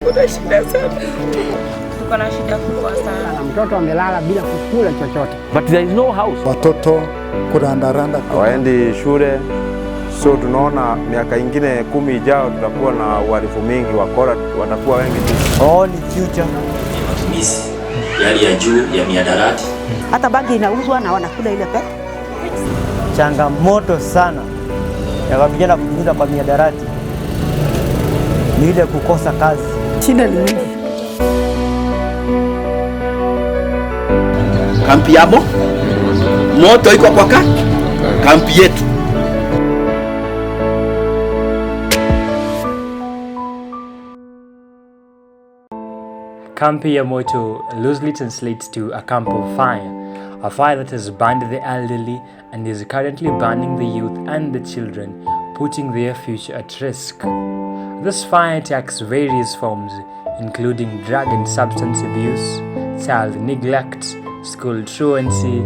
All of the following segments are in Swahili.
kuna shida sana. Tuko na shida kubwa sana. Mtoto amelala bila kukula chochote. But there is no house. Watoto kurandaranda hawaendi shule. So tunaona miaka ingine 10 ijao tutakuwa na uhalifu mingi, wakora watakuwa wengi. All in future. Matumizi yali ya juu ya miadarati. Hata bangi inauzwa na wanakula ile pesa. Changamoto sana ya vijana kuingia kwa miadarati ni ile kukosa kazi. Shida ni nyingi. Kampi yabo moto iko kwa kampi yetu. Kampi ya Moto loosely translates to a camp of fire, a fire that has burned the elderly and is currently burning the youth and the children, putting their future at risk. This fire takes various forms, including drug and substance abuse, child neglect, school truancy,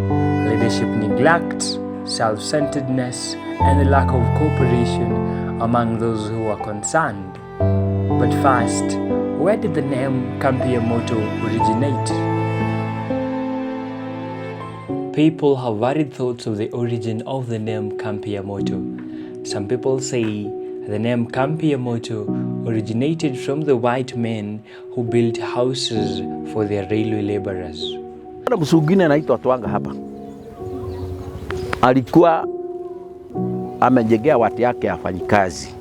leadership neglect, self-centeredness, and the lack of cooperation among those who are concerned. But first, where did the name Kampi ya Moto originate? People have varied thoughts of the origin of the name Kampi ya Moto. Some people say the name Kampi ya Moto originated from the white men who built houses for their railway laborers. Kuna msugine anaitwa Twanga hapa. Alikuwa amejengea watu yake afanyikazi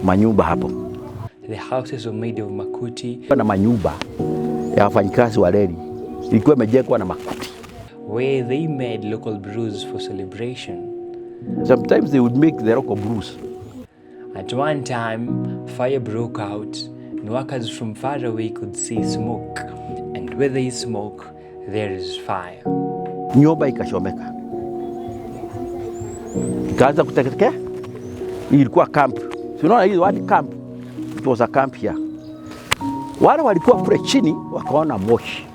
manyumba hapo. The houses were made of makuti. Na manyumba ya wafanyikazi wa reli ilikuwa imejengwa na makuti. Where they made local brews for celebration. Sometimes they would make the local brews. At one time, fire broke out and workers from far away could see smoke. And where there is smoke, there is fire. Nyumba ikachomeka. Ikaanza kuteketea. Ilikuwa camp. Unaona hii wadi camp. It was a camp here. Wale walikuwa kule chini wakaona moshi.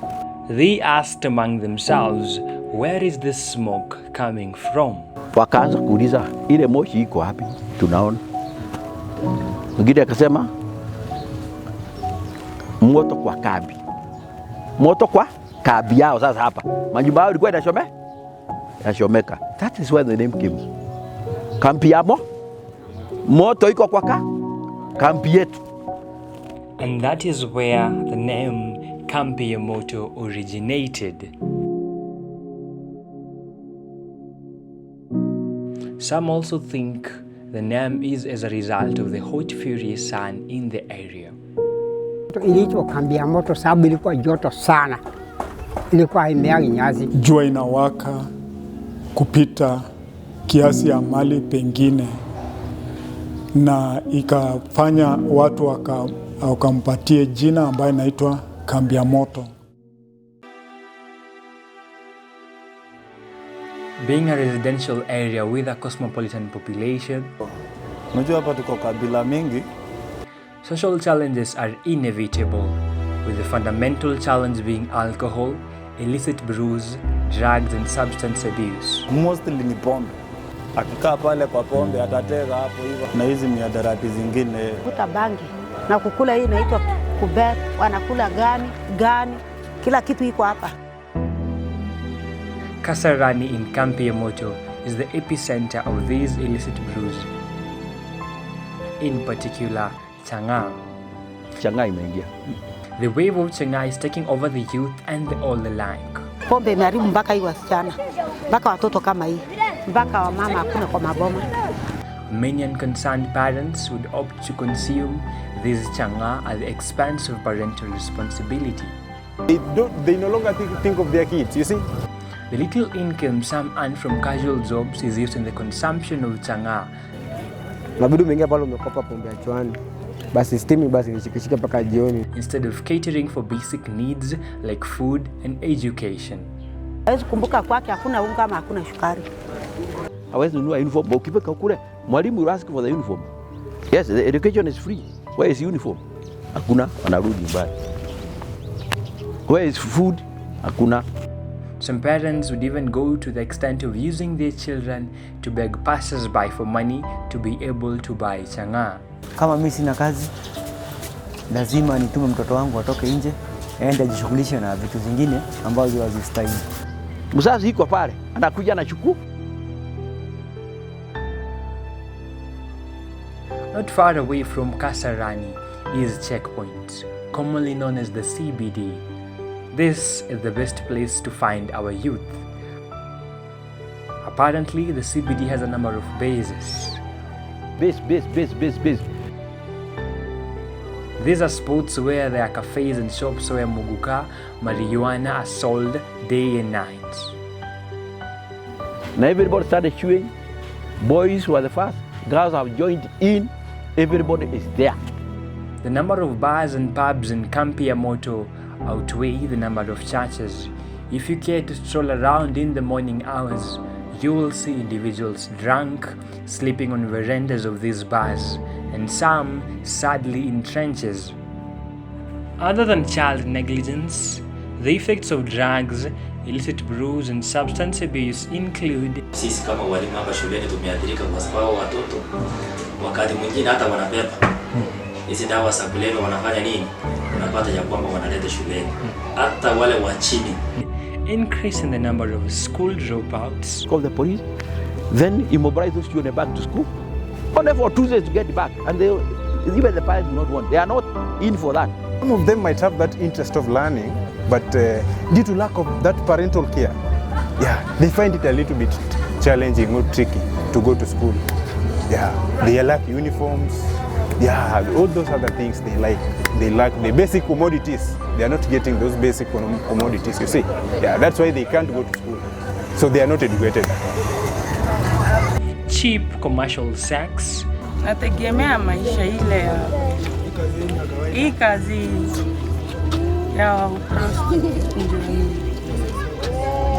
They asked among themselves, where is this smoke coming from? Wakaanza kuuliza ile moshi iko wapi? Tunaona. Mwingine akasema moto kwa kambi. Moto kwa kambi yao sasa hapa. Manyumba yao ilikuwa inachomeka. That is where the name came. Kampi yamo. Moto iko kwa kambi yetu. And that is where the name Kampi ya Moto originated. Some also think the name is as a result of the hot furious sun in the area. Iliitwa Kampi ya Moto sababu ilikuwa joto sana. Ilikuwa imeagi nyazi. Jua inawaka kupita kiasi ya mali pengine, na ikafanya watu wakampatie jina ambayo inaitwa Kampi ya Moto. Being a residential area with a cosmopolitan population, Unajua hapa tuko kabila mingi. social challenges are inevitable, with the fundamental challenge being alcohol, illicit brews, drugs and substance abuse. Mostly ni pombe. Akikaa pale kwa pombe atatega hapo hivyo. Na hizi miadarati zingine. Kuta bangi na kukula hii inaitwa kubet, wanakula gani, kila kitu iko hapa. Kasarani in Kampi ya Moto is the epicenter of these illicit brews. In particular, Chang'aa. Chang'aa imeingia. The wave of Chang'aa is taking over the youth and the old alike. Pombe imeharibu mpaka hii wasichana, mpaka watoto kama hii, mpaka wamama hakuna kwa maboma. Many unconcerned parents would opt to consume this Chang'aa at the expense of parental responsibility. They no longer think of their kids, you see? The little income some earn from casual jobs is used in the consumption of Chang'aa. Nabidu mengia pale umekopa pombe ya chwani. Basi stimi basi nishikishike paka jioni. Instead of catering for basic needs like food and education. Hawezi kumbuka kwake hakuna unga kama hakuna shukari. Hawezi nunua uniform. Ukifika kule mwalimu will ask for the uniform. Yes, the education is free. Where is uniform? Hakuna, wanarudi nyumbani. Where is food? Hakuna. Some parents would even go to the extent of using their children to beg passers-by for money to be able to buy Chang'aa. Kama mimi sina kazi, lazima nitume mtoto wangu atoke nje aende ajishughulishe na vitu zingine ambazo hazistahili. Mzazi iko pale anakuja anachukua. Not far away from Kasarani is Checkpoint, commonly known as the CBD. This is the best place to find our youth. Apparently, the CBD has a number of bases. Base. These are spots where there are cafes and shops where muguka, marijuana are sold day and night. Now everybody started chewing. Boys were the first. Girls have joined in. Everybody is there. The number of bars and pubs in Kampi Moto outweigh the number of churches. If you care to stroll around in the morning hours, you will see individuals drunk, sleeping on verandas of these bars, and some sadly in trenches. Other than child negligence, the effects of drugs, illicit brews and substance abuse include sisi kama walimu hapa shuleni tumeathirika kwa sababu watoto wakati mwingine hata wanabeba hizi dawa za kulevya. Wanafanya nini? Unapata ya kwamba wanaleta shuleni hata wale wa chini. Increase in the number of school dropouts. Call the police, then immobilize those children back to school. Only for 2 days to get back, and they, even the parents do not want. They are not in for that. Some of them might have that interest of learning, but due to lack of that parental care, they find it a little bit challenging or tricky to go to school. They lack uniforms. All those other things they like. They lack the basic commodities. They are not getting those basic commodities, you see. That's why they can't go to school. So they are not educated. Cheap commercial sex. Nategemea maisha ile ya hii kazi ya prostitution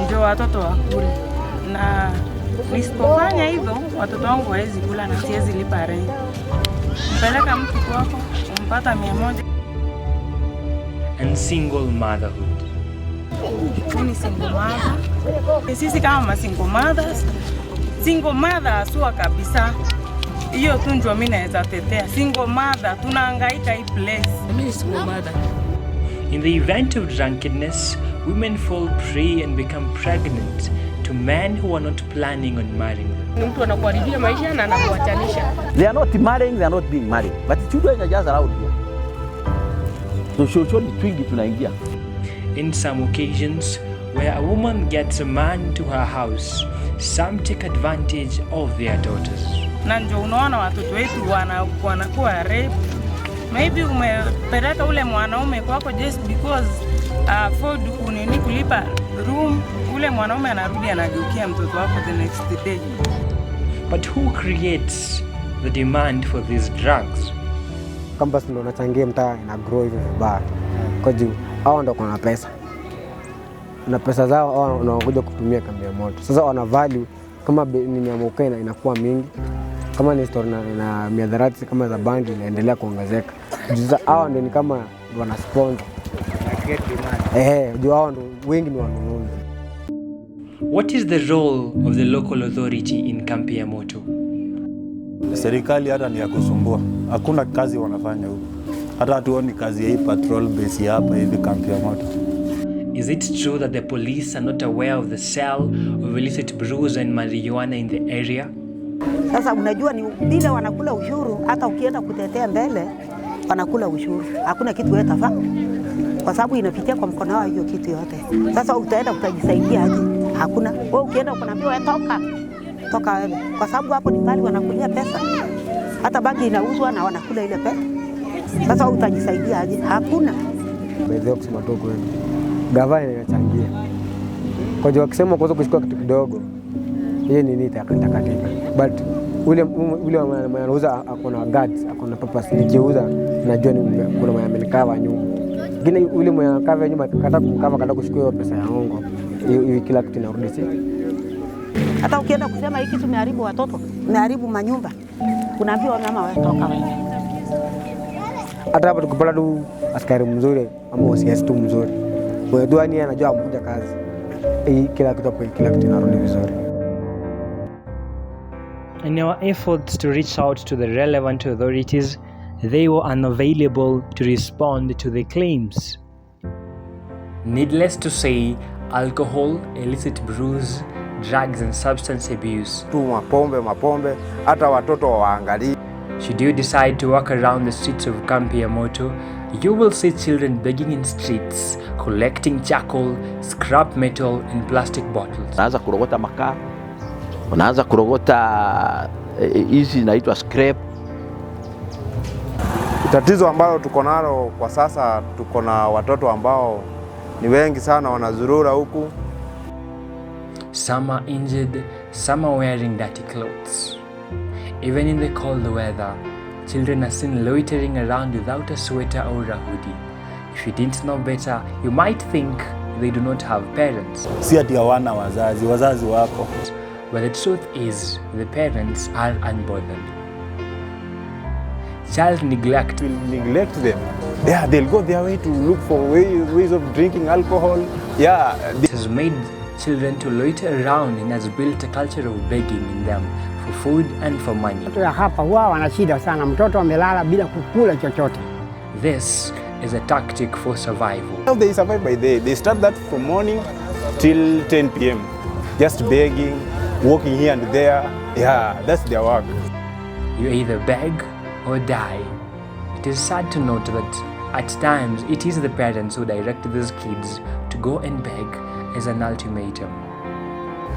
ndio watoto wakule, na nisipofanya hivyo watoto wangu hawezi kula na siwezi lipa rent. Mpeleka mtu kwako umpata 100. And single motherhood. Ni single mother. Sisi kama single mother sua kabisa. Hiyo tu ndio mimi naweza tetea. Single mother tunahangaika hii place. Mimi single mother. In the event of drunkenness, women fall prey and become pregnant to men who are not planning on marrying them. Mtu anakuharibia maisha na anakuachanisha. They are not marrying, they are not being married. But the children are just around here. So shortly twingi tunaingia. In some occasions, where a woman gets a man to her house, some take advantage of their daughters. Na ndio unaona watoto wetu wanakuwa rape. Maybe umepeleka ule mwanaume kwako just because afford kunini kulipa room, ule mwanaume anarudi anageukia mtoto wako the next day. But who creates the demand for these drugs? Campus ndio unachangia mtaa ina grow hivyo vibaya. Kwa juu hao ndio kuna pesa. Na pesa zao hao wanakuja kutumia Kambi Moto. Sasa wana value kama ni ya mokena inakuwa mingi. Kama ni store na miadharati kama za bangi inaendelea kuongezeka. Sasa hao ndio ni kama wana sponsor. Juu hao ndio wengi ni wanunuzi. What is the role of the local authority in Kampi Moto? Serikali hata ni ya kusumbua. Hakuna kazi wanafanya huko. Hata hatuoni kazi ya hii patrol base hapa hivi Kampi Moto. Is it true that the police are not aware of the sale of illicit brews and marijuana in the area? Sasa unajua ni bila wanakula ushuru, hata ukienda kutetea mbele wanakula ushuru. Hakuna kitu wewe tafa. Kwa sababu inapitia kwa mkono wao hiyo kitu yote. Sasa utaenda utajisaidia aje? Hakuna. Wewe ukienda unaambiwa wewe toka wewe. Kwa sababu hapo ni pale wanakulia pesa. Hata bangi inauzwa na wanakula ile pesa. Sasa utajisaidia aje? Hakuna. Baadhi kusema tu kweli. Gavana inachangia. Kwa hiyo wakisema kuweza kuchukua kitu kidogo, yeye ni nini itakatika. But ule anauza akona guards, akona purpose. Nikiuza najua ni kuna mwenye amenikava nyuma. Lakini ule mwenye anakava nyuma akakata kumkava kada kuchukua hiyo pesa ya hongo. Hiyo kila kitu inarudi chini. Hata ukienda kusema hiki tumeharibu watoto, tumeharibu manyumba. Unaambiwa mama wewe toka wewe. Hata hapo tukipata tu askari mzuri ama OCS tu mzuri. Kwa hiyo ni anajua kuja kazi. Kila kitu inarudi vizuri. In our efforts to reach out to the relevant authorities, they were unavailable to respond to the claims. Needless to say, alcohol, illicit brews, drugs and substance abuse. Tu mapombe, hata watoto waangalie. Should you decide to walk around the streets of Kampi, Moto, you will see children begging in streets, collecting charcoal, scrap metal and plastic bottles. Wanaanza kurogota makaa, wanaanza kurogota hizi inaitwa scrap. Tatizo ambalo tuko nalo kwa sasa, tuko na watoto ambao ni wengi sana wanazurura huku. Some are injured, some are wearing dirty clothes. Even in the cold weather, children are seen loitering around without a sweater or a hoodie. If you didn't know better, you might think they do not have parents. Si ati hawana wazazi, wazazi wako. But the truth is, the parents are unbothered. Child neglect will neglect them. Yeah, they'll go their way to look for ways of drinking alcohol. Yeah, this has made children to loiter around and has built a culture of begging in them for food and for money. Watoto hapa huwa wana shida sana, mtoto amelala bila kukula chochote. This is a tactic for survival. How they survive by day? They start that from morning till 10 p.m. Just begging, walking here and there. Yeah, that's their work. You either beg or die. It is sad to note that at times it is the parents who direct these kids to go and beg as an ultimatum.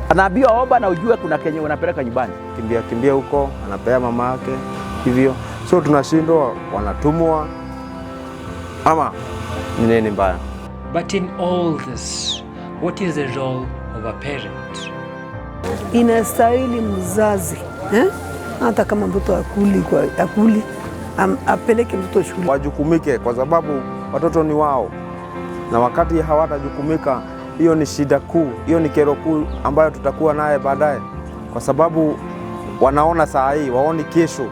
Anaambiwa omba na ujue kuna kenye unapeleka nyumbani. Kimbia huko, anapea mama yake hivyo. So tunashindwa, wanatumwa ama ni nini mbaya. But in all this, what is the role of a parent? Inastahili mzazi, hata kama mtoto akuli apeleke mtoto shule. Wajukumike kwa sababu watoto ni wao. Na wakati hawatajukumika, hiyo ni shida kuu, hiyo ni kero kuu ambayo tutakuwa naye baadaye. Kwa sababu wanaona saa hii, waoni kesho.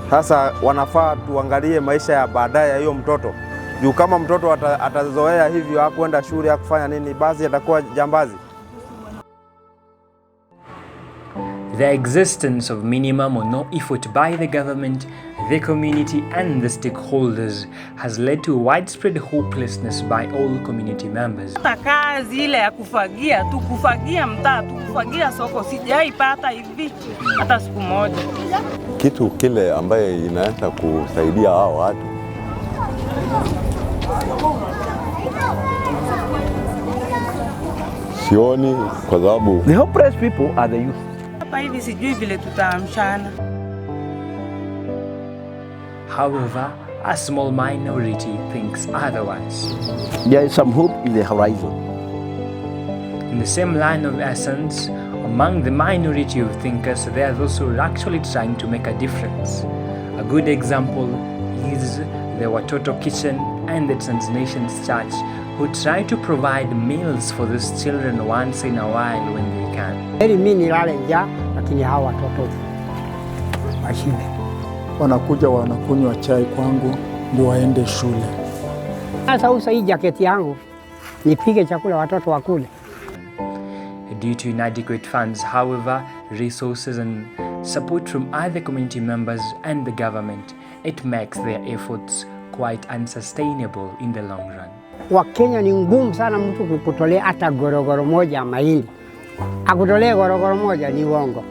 Sasa wanafaa tuangalie maisha ya baadaye ya hiyo mtoto. Juu kama mtoto atazoea hivyo, hakwenda shule, hakufanya nini, basi atakuwa jambazi. The existence of minimum or no effort by the government, the community and the stakeholders has led to widespread hopelessness by all community members. Kazi ile ya kufagia tu, kufagia mtaa tu, kufagia soko sijaipata hivi hata siku moja. Kitu kile ambaye inaenda kusaidia hao watu sioni, kwa sababu the hopeless people are the youth. Hapa hivi sijui vile tutaamshana. However, a small minority thinks otherwise. There is some hope in the horizon. In the same line of essence, among the minority of thinkers, there are those who are actually trying to make a difference. A good example is the Watoto Kitchen and the Transnations Church, who try to provide meals for these children once in a while when they can. Mimi nilale njaa, lakini hawa watoto washibe. Wanakuja wanakunywa chai kwangu ndio waende shule. Sasa usa hii jaketi yangu nipige chakula watoto wakule. Due to inadequate funds, however, resources and support from other community members and the government, it makes their efforts quite unsustainable in the long run. Wakenya ni ngumu sana mtu kukutolea hata gorogoro moja ya mahindi. Akutolea gorogoro moja ni uongo.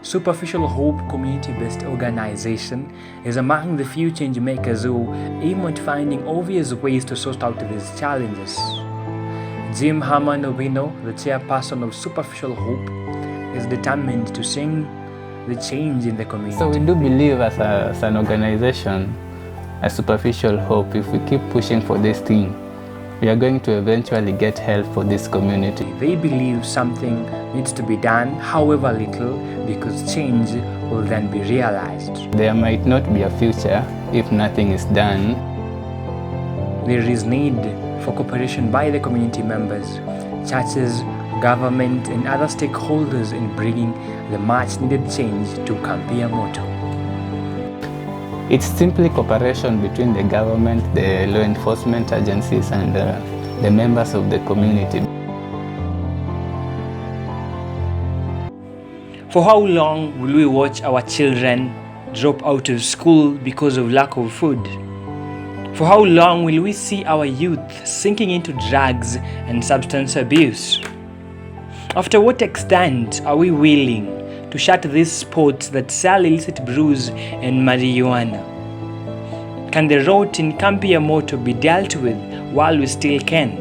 Superficial Hope community-based organization is among the few change makers who aim at finding obvious ways to sort out these challenges. Jim Herman Obino, the chairperson of Superficial Hope, is determined to see the change in the community. So we do believe as an organization, as Superficial Hope, if we keep pushing for this thing, we are going to eventually get help for this community. They believe something needs to be done, however little, because change will then be realized. There might not be a future if nothing is done. There is need for cooperation by the community members, churches, government and other stakeholders in bringing the much needed change to Kampi Moto. It's simply cooperation between the government, the law enforcement agencies and the members of the community. For how long will we watch our children drop out of school because of lack of food? For how long will we see our youth sinking into drugs and substance abuse? After what extent are we willing to shut these spots that sell illicit brews and marijuana? Can the rot in Kampi Moto be dealt with while we still can?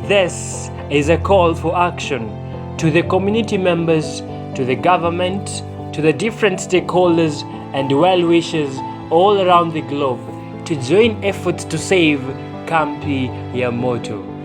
This is a call for action to the community members, to the government, to the different stakeholders and well-wishers all around the globe to join efforts to save Kampi Moto.